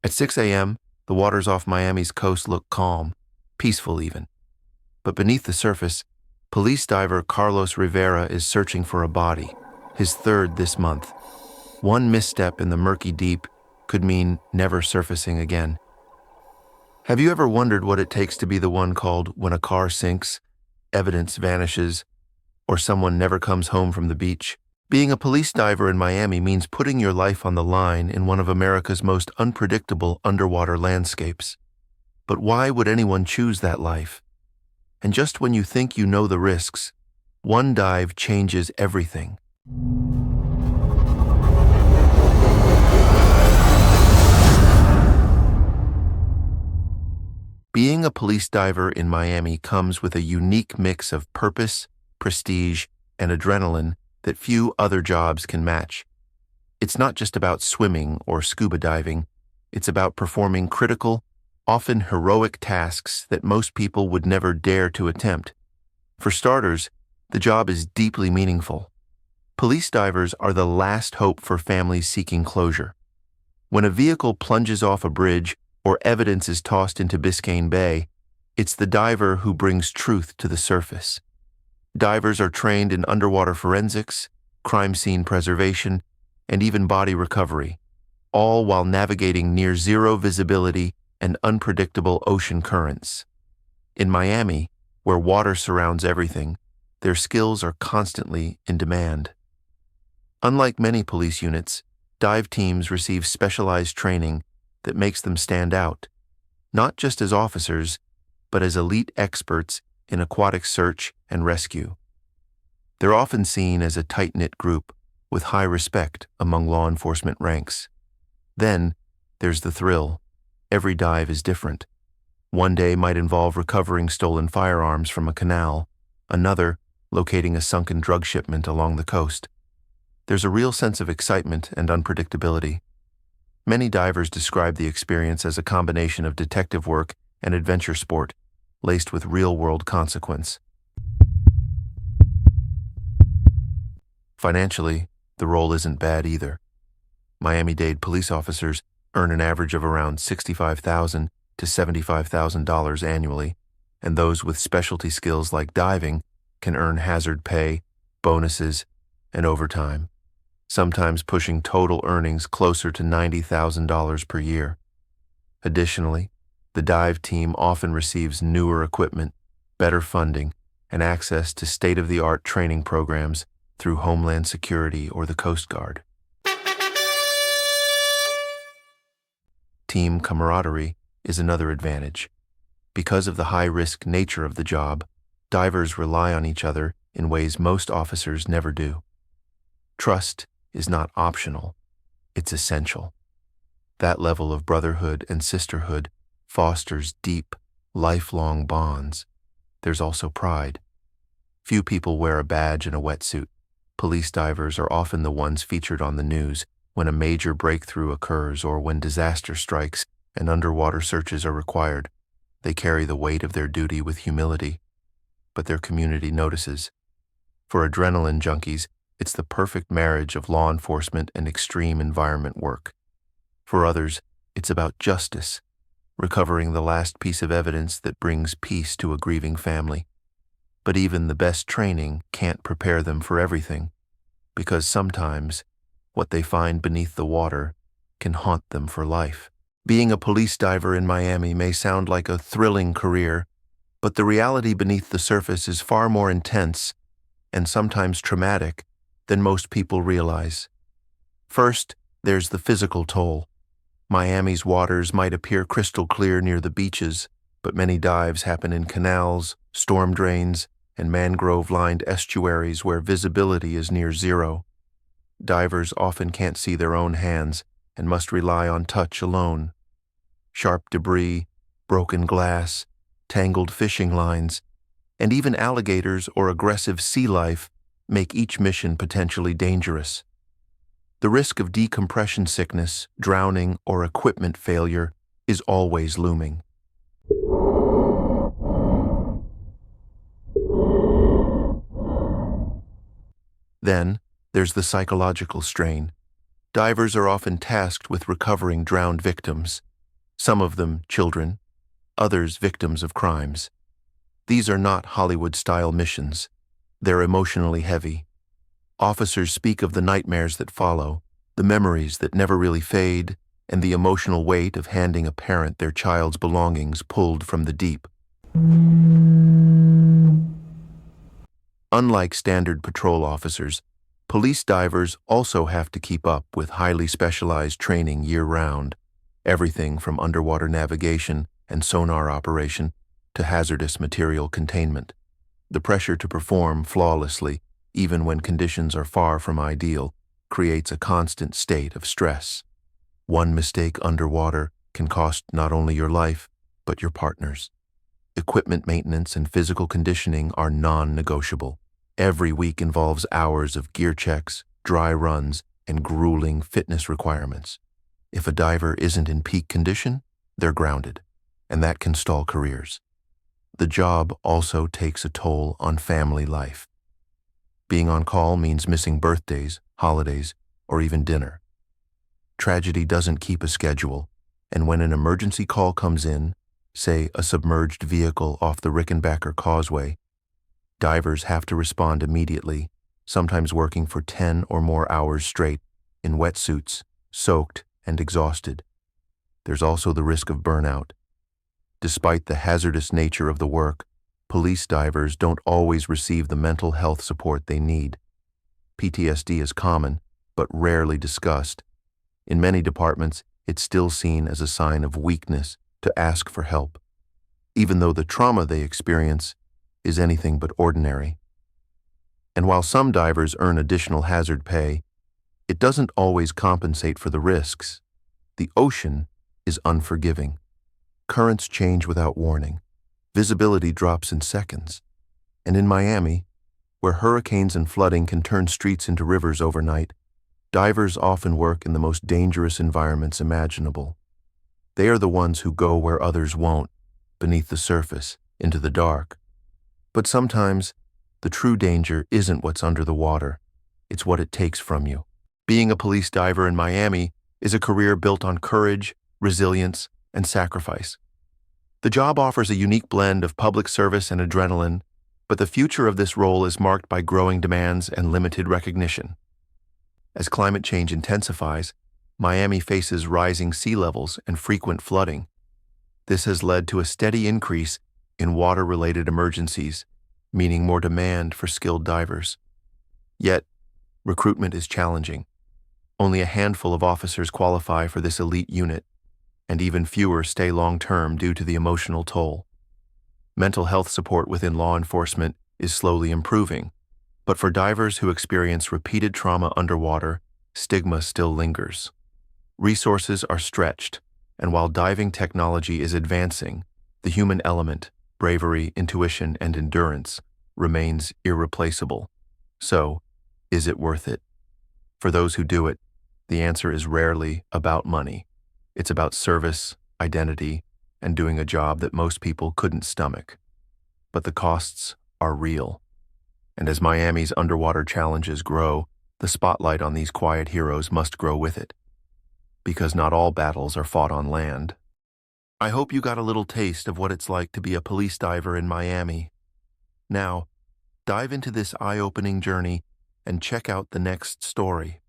At 6 a.m., the waters off Miami's coast look calm, peaceful even. But beneath the surface, police diver Carlos Rivera is searching for a body, his third this month. One misstep in the murky deep could mean never surfacing again. Have you ever wondered what it takes to be the one called when a car sinks, evidence vanishes, or someone never comes home from the beach? Being a police diver in Miami means putting your life on the line in one of America's most unpredictable underwater landscapes. But why would anyone choose that life? And just when you think you know the risks, one dive changes everything. Being a police diver in Miami comes with a unique mix of purpose, prestige, and adrenaline that few other jobs can match. It's not just about swimming or scuba diving. It's about performing critical, often heroic tasks that most people would never dare to attempt. For starters, the job is deeply meaningful. Police divers are the last hope for families seeking closure. When a vehicle plunges off a bridge or evidence is tossed into Biscayne Bay, it's the diver who brings truth to the surface. Divers are trained in underwater forensics, crime scene preservation, and even body recovery, all while navigating near-zero visibility and unpredictable ocean currents. In Miami, where water surrounds everything, their skills are constantly in demand. Unlike many police units, dive teams receive specialized training that makes them stand out, not just as officers, but as elite experts in aquatic search and rescue. They're often seen as a tight-knit group with high respect among law enforcement ranks. Then, there's the thrill. Every dive is different. One day might involve recovering stolen firearms from a canal, another locating a sunken drug shipment along the coast. There's a real sense of excitement and unpredictability. Many divers describe the experience as a combination of detective work and adventure sport, laced with real-world consequence. Financially, the role isn't bad either. Miami-Dade police officers earn an average of around $65,000 to $75,000 annually, and those with specialty skills like diving can earn hazard pay, bonuses, and overtime, sometimes pushing total earnings closer to $90,000 per year. Additionally, the dive team often receives newer equipment, better funding, and access to state-of-the-art training programs through Homeland Security or the Coast Guard. Team camaraderie is another advantage. Because of the high-risk nature of the job, divers rely on each other in ways most officers never do. Trust is not optional, it's essential. That level of brotherhood and sisterhood fosters deep, lifelong bonds. There's also pride. Few people wear a badge and a wetsuit. Police divers are often the ones featured on the news when a major breakthrough occurs or when disaster strikes and underwater searches are required. They carry the weight of their duty with humility, but their community notices. For adrenaline junkies, it's the perfect marriage of law enforcement and extreme environment work. For others, it's about justice, recovering the last piece of evidence that brings peace to a grieving family. But even the best training can't prepare them for everything, because sometimes what they find beneath the water can haunt them for life. Being a police diver in Miami may sound like a thrilling career, but the reality beneath the surface is far more intense and sometimes traumatic than most people realize. First, there's the physical toll. Miami's waters might appear crystal clear near the beaches, but many dives happen in canals, storm drains, and mangrove-lined estuaries where visibility is near zero. Divers often can't see their own hands and must rely on touch alone. Sharp debris, broken glass, tangled fishing lines, and even alligators or aggressive sea life make each mission potentially dangerous. The risk of decompression sickness, drowning, or equipment failure is always looming. Then, there's the psychological strain. Divers are often tasked with recovering drowned victims, some of them children, others victims of crimes. These are not Hollywood-style missions. They're emotionally heavy. Officers speak of the nightmares that follow, the memories that never really fade, and the emotional weight of handing a parent their child's belongings pulled from the deep. Unlike standard patrol officers, police divers also have to keep up with highly specialized training year-round, everything from underwater navigation and sonar operation to hazardous material containment. The pressure to perform flawlessly, even when conditions are far from ideal, creates a constant state of stress. One mistake underwater can cost not only your life, but your partner's. Equipment maintenance and physical conditioning are non-negotiable. Every week involves hours of gear checks, dry runs, and grueling fitness requirements. If a diver isn't in peak condition, they're grounded, and that can stall careers. The job also takes a toll on family life. Being on call means missing birthdays, holidays, or even dinner. Tragedy doesn't keep a schedule, and when an emergency call comes in, say a submerged vehicle off the Rickenbacker Causeway, divers have to respond immediately, sometimes working for 10 or more hours straight, in wetsuits, soaked and exhausted. There's also the risk of burnout. Despite the hazardous nature of the work, police divers don't always receive the mental health support they need. PTSD is common, but rarely discussed. In many departments, it's still seen as a sign of weakness to ask for help, even though the trauma they experience is anything but ordinary. And while some divers earn additional hazard pay, it doesn't always compensate for the risks. The ocean is unforgiving. Currents change without warning. Visibility drops in seconds. And in Miami, where hurricanes and flooding can turn streets into rivers overnight, divers often work in the most dangerous environments imaginable. They are the ones who go where others won't, beneath the surface, into the dark. But sometimes, the true danger isn't what's under the water. It's what it takes from you. Being a police diver in Miami is a career built on courage, resilience, and sacrifice. The job offers a unique blend of public service and adrenaline, but the future of this role is marked by growing demands and limited recognition. As climate change intensifies, Miami faces rising sea levels and frequent flooding. This has led to a steady increase in water-related emergencies, meaning more demand for skilled divers. Yet, recruitment is challenging. Only a handful of officers qualify for this elite unit, and even fewer stay long-term due to the emotional toll. Mental health support within law enforcement is slowly improving, but for divers who experience repeated trauma underwater, stigma still lingers. Resources are stretched, and while diving technology is advancing, the human element, bravery, intuition, and endurance, remains irreplaceable. So, is it worth it? For those who do it, the answer is rarely about money. It's about service, identity, and doing a job that most people couldn't stomach. But the costs are real. And as Miami's underwater challenges grow, the spotlight on these quiet heroes must grow with it. Because not all battles are fought on land. I hope you got a little taste of what it's like to be a police diver in Miami. Now, dive into this eye-opening journey and check out the next story.